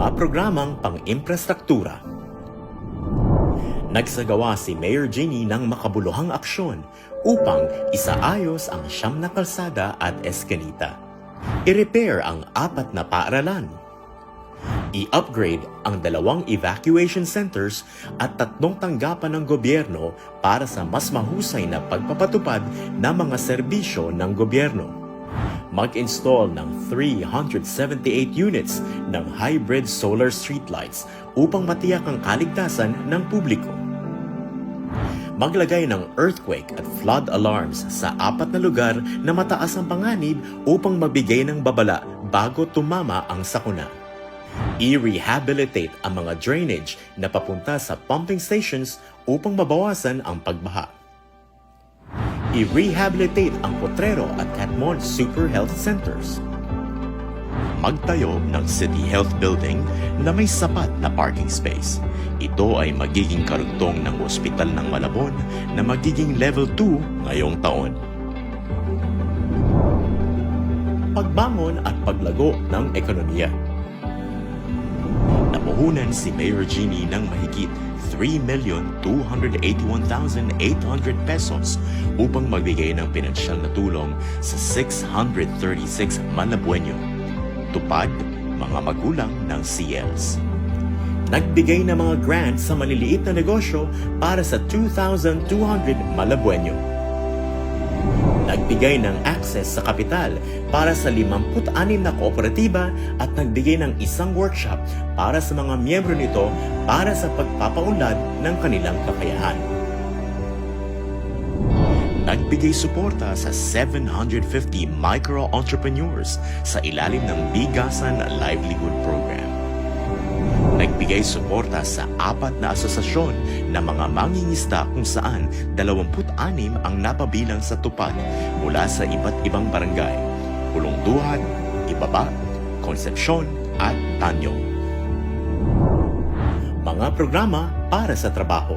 mga programang pang-imprastruktura. Nagsagawa si Mayor Jenny ng makabuluhang aksyon upang isaayos ang 9 na kalsada at eskalita. I-repair ang 4 na paaralan. I-upgrade ang 2 evacuation centers at 3 tanggapan ng gobyerno para sa mas mahusay na pagpapatupad ng mga serbisyo ng gobyerno. Mag-install ng 378 units ng hybrid solar streetlights upang matiyak ang kaligtasan ng publiko. Maglagay ng earthquake at flood alarms sa 4 na lugar na mataas ang panganib upang magbigay ng babala bago tumama ang sakuna. I-rehabilitate ang mga drainage na papunta sa pumping stations upang mabawasan ang pagbaha. I-rehabilitate ang Potrero at Catmon Super Health Centers. Magtayo ng City Health Building na may sapat na parking space. Ito ay magiging karugtong ng Ospital ng Malabon na magiging Level 2 ngayong taon. Pagbangon at paglago ng ekonomiya. Namuhunan si Mayor Jenny ng mahigit 3,281,800 pesos upang magbigay ng pinansyal na tulong sa 636 Malabueño. Tupad, mga magulang ng CLs. Nagbigay ng mga grants sa maliliit na negosyo para sa 2,200 Malabueño. Nagbigay ng access sa kapital para sa 56 na kooperatiba at nagbigay ng isang workshop para sa mga miyembro nito para sa pagpapaunlad ng kanilang kakayahan. Nagbigay suporta sa 750 micro-entrepreneurs sa ilalim ng Bigasan Livelihood Program. Nagbigay suporta sa 4 na asosasyon ng mga mangingisda kung saan 26 ang napabilang sa tupad mula sa iba't ibang barangay, Pulongduhat, Ibaba, Concepcion at Tanyong. Mga programa para sa trabaho.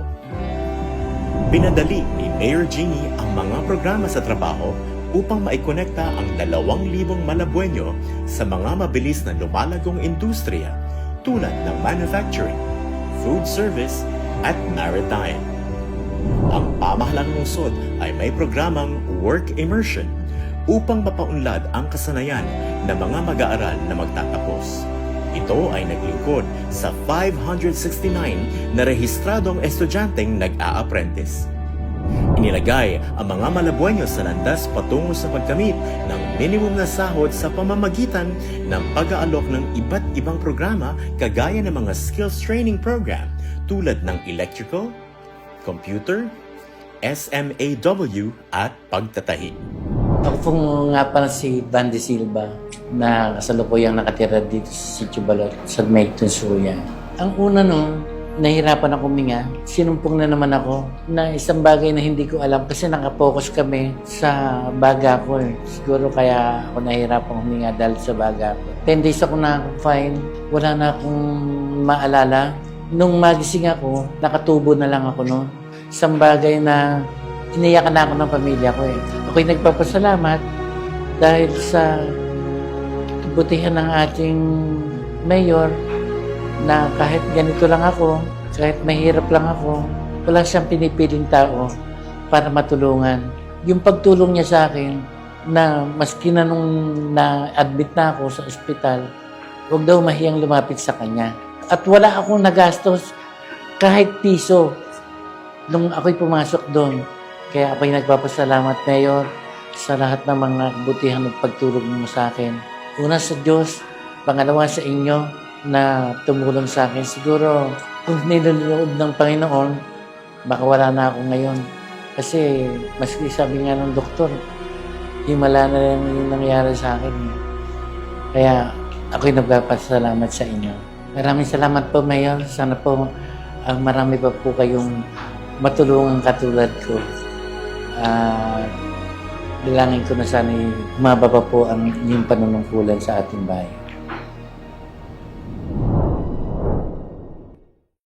Pinadali ni Mayor Jenny ang mga programa sa trabaho upang maikonekta ang 2,000 Malabueño sa mga mabilis na lumalagong industriya tulad ng manufacturing, food service, at maritime. Ang pamahalang lungsod ay may programang work immersion upang mapaunlad ang kasanayan ng mga mag-aaral na magtatapos. Ito ay naglingkod sa 569 na rehistradong estudyanteng nag-a-apprentice. Inilagay ang mga Malabueño sa landas patungo sa pagkamit ng minimum na sahod sa pamamagitan ng pag-aalok ng iba't ibang programa kagaya ng mga skills training program tulad ng electrical, computer, SMAW at pagtatahi. Ako pong nga pala si Bandy Silva na kasalukuyang nakatira dito sa Sitio Balot sa May Tunsuya. Ang una nahirapan ako huminga. Sinumpong na naman ako na isang bagay na hindi ko alam kasi nakapokus kami sa baga ko. Siguro kaya ako nahirapan huminga dahil sa baga ko. 10 days ako na-confine. Wala na akong maalala. Nung magising ako, nakatubo na lang ako noon. Isang bagay na iniyakan na ako ng pamilya ko eh. Ako'y nagpapasalamat dahil sa kabutihan ng ating mayor na kahit ganito lang ako, kahit mahirap lang ako, wala siyang pinipiling tao para matulungan. Yung pagtulong niya sa akin na maski na nung na-admit na ako sa ospital, huwag daw mahiyang lumapit sa kanya. At wala akong nagastos kahit piso nung ako'y pumasok doon. Kaya ako'y nagpapasalamat, Mayor, sa lahat ng mga kabutihan at pagtulong mo sa akin. Una sa Diyos, pangalawa sa inyo, na tumulong sa akin. Siguro, kung niluloob ng Panginoon, baka wala na ako ngayon. Kasi, maski sabi nga ng doktor, himala na lang yung nangyari sa akin. Kaya, ako'y nagpapasalamat sa inyo. Maraming salamat po, Mayor. Sana po, marami pa po kayong matulungan katulad ko. Bilangin ko na sana humaba pa po ang inyong panunungkulan sa ating bahay.